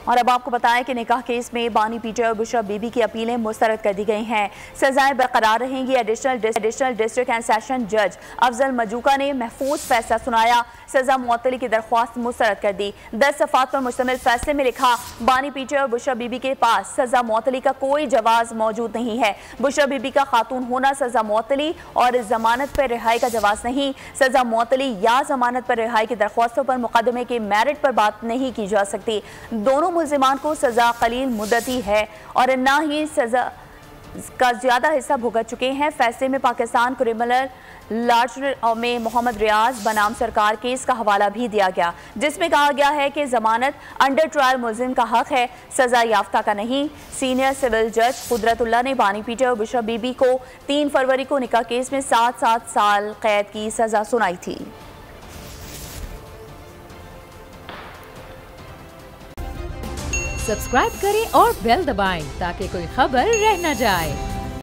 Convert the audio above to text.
और अब आपको बताएं कि निकाह केस में बानी पीटर और बुशरा बीबी की अपीलें मुस्तरद कर दी गई हैं। सजाएं बरकरार रहेंगी। एडिशनल डिस्ट्रिक्ट एंड सेशन जज अफजल मजूका ने महफूज फैसला सुनाया। सजा मुअत्तली की दरख्वास्त मुस्तरद कर दी। 10 सफ़ात पर मुश्तमिल फैसले में लिखा, बानी पीटर और बुशरा बीबी के पास सजा मुअत्तली का कोई जवाज मौजूद नहीं है। बुशरा बीबी का खातून होना सजा मुअत्तली और जमानत पर रिहाई का जवाज नहीं। सजा मुअत्तली या जमानत पर रिहाई की दरख्वास्तों पर मुकदमे के मेरिट पर बात नहीं की जा सकती। दोनों मुल्जिमान को सजा कलील मुद्दती है और ना ही सजा का ज्यादा हिस्सा भुगत चुके हैं। फैसले में पाकिस्तान क्रिमिनल लार्ज में मोहम्मद रियाज बनाम सरकार केस का हवाला भी दिया गया, जिसमें कहा गया है कि जमानत अंडर ट्रायल मुल्जिम का हक है, सजा याफ्ता का नहीं। सीनियर सिविल जज कुदरतुल्लाह ने बानी पीटर और बुशरा बीबी को 3 फरवरी को निकाह केस में 7 साल कैद की सजा सुनाई थी। सब्सक्राइब करें और बेल दबाएं ताकि कोई खबर रह न जाए।